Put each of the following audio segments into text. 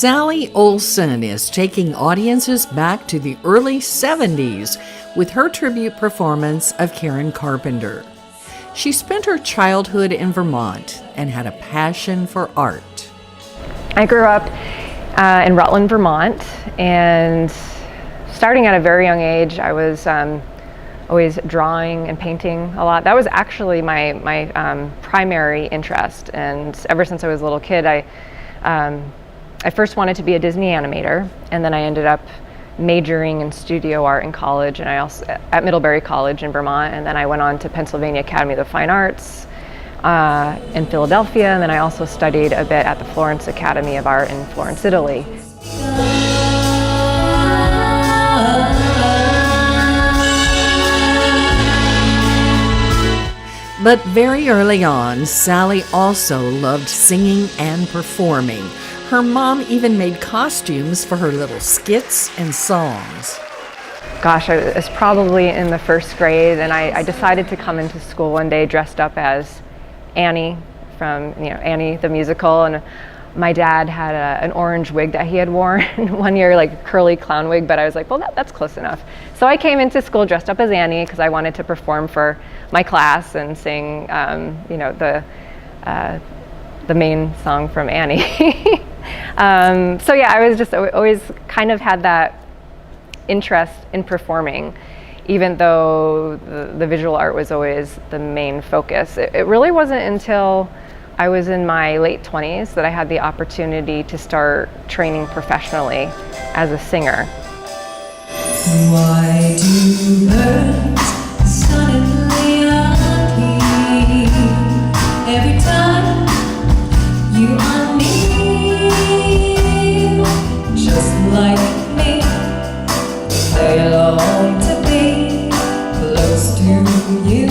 Sally Olson is taking audiences back to the early 70s with her tribute performance of Karen Carpenter. She spent her childhood in Vermont and had a passion for art. I grew up in Rutland, Vermont, and starting at a very young age, I was always drawing and painting a lot. That was actually my primary interest, and ever since I was a little kid, I first wanted to be a Disney animator, and then I ended up majoring in studio art in college, and I also at Middlebury College in Vermont, and then I went on to Pennsylvania Academy of the Fine Arts in Philadelphia, and then I also studied a bit at the Florence Academy of Art in Florence, Italy. But very early on, Sally also loved singing and performing. Her mom even made costumes for her little skits and songs. Gosh, I was probably in the first grade, and I decided to come into school one day dressed up as Annie from Annie the musical, and my dad had an orange wig that he had worn one year, like a curly clown wig, but I was like, well, that's close enough. So I came into school dressed up as Annie because I wanted to perform for my class and sing, the main song from Annie. So yeah, I was just always kind of had that interest in performing, even though the visual art was always the main focus. It really wasn't until I was in my late 20s that I had the opportunity to start training professionally as a singer. Why do birds suddenly appear every time you are near? Just like me, they long to be close to you.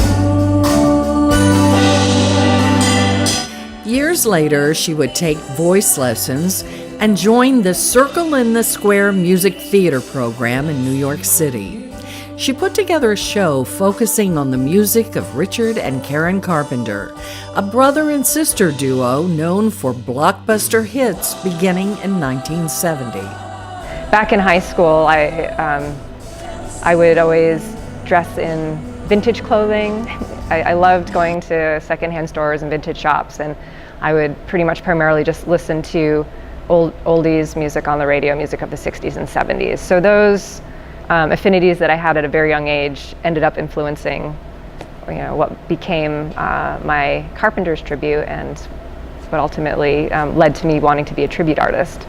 Years later, she would take voice lessons and join the Circle in the Square music theater program in New York City. She put together a show focusing on the music of Richard and Karen Carpenter, a brother and sister duo known for blockbuster hits beginning in 1970. Back in high school, I would always dress in vintage clothing. I loved going to secondhand stores and vintage shops, and I would pretty much primarily just listen to oldies music on the radio, music of the 60s and 70s. So those affinities that I had at a very young age ended up influencing what became my Carpenter's tribute, and what ultimately led to me wanting to be a tribute artist.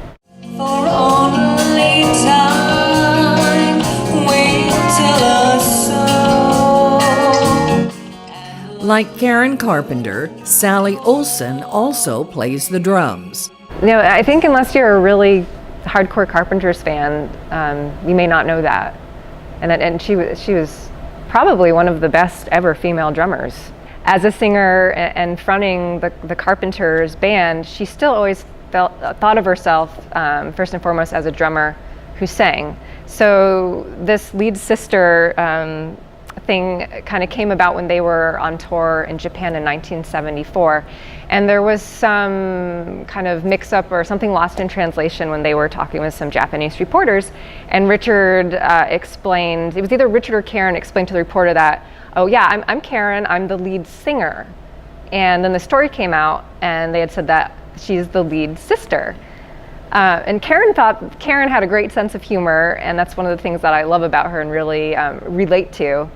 For only time will tell us so. Like Karen Carpenter, Sally Olson also plays the drums. I think unless you're a really hardcore Carpenters fan, you may not know that. And she was probably one of the best ever female drummers. As a singer and fronting the Carpenters band, she still always thought of herself first and foremost as a drummer who sang. So this lead sister thing kind of came about when they were on tour in Japan in 1974, and there was some kind of mix-up or something lost in translation when they were talking with some Japanese reporters, and Richard explained, it was either Richard or Karen explained to the reporter that, oh yeah, I'm Karen, I'm the lead singer. And then the story came out and they had said that she's the lead sister. And Karen thought Karen had a great sense of humor, and that's one of the things that I love about her and really relate to.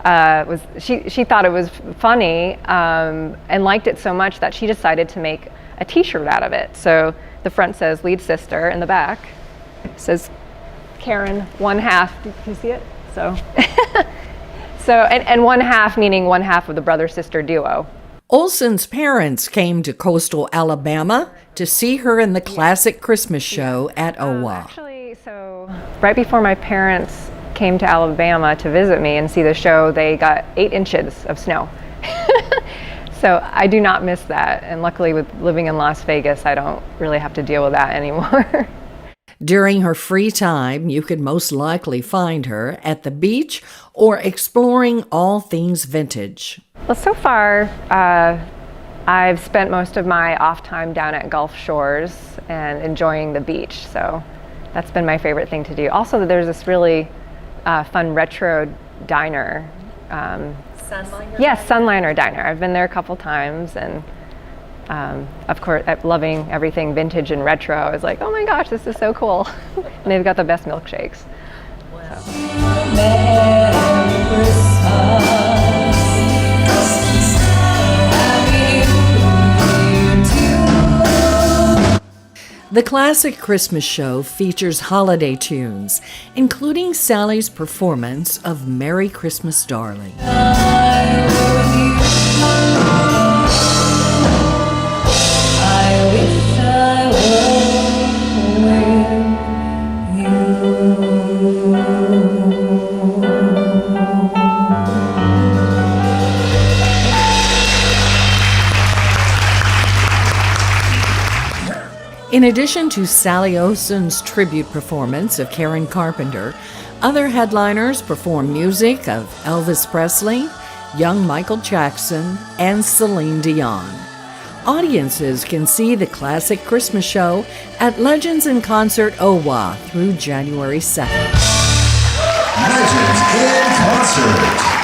Was she thought it was funny and liked it so much that she decided to make a t-shirt out of it. So the front says lead sister, and the back says Karen 1/2. Do you see it? So and 1/2 meaning 1/2 of the brother-sister duo. Olson's parents came to coastal Alabama to see her in the classic Christmas show at OWA. Actually, so right before my parents came to Alabama to visit me and see the show, they got 8 inches of snow. So I do not miss that, and luckily with living in Las Vegas, I don't really have to deal with that anymore. During her free time, you could most likely find her at the beach or exploring all things vintage. Well, so far, I've spent most of my off time down at Gulf Shores and enjoying the beach, so that's been my favorite thing to do. Also, there's this really fun retro diner. Sunliner? Yes, Sunliner Diner. I've been there a couple times, and of course, loving everything vintage and retro. I was like, oh my gosh, this is so cool. And they've got the best milkshakes. The classic Christmas show features holiday tunes, including Sally's performance of Merry Christmas, Darling. In addition to Sally Olson's tribute performance of Karen Carpenter, other headliners perform music of Elvis Presley, young Michael Jackson, and Celine Dion. Audiences can see the classic Christmas show at Legends in Concert OWA through January 2nd. Legends in Concert.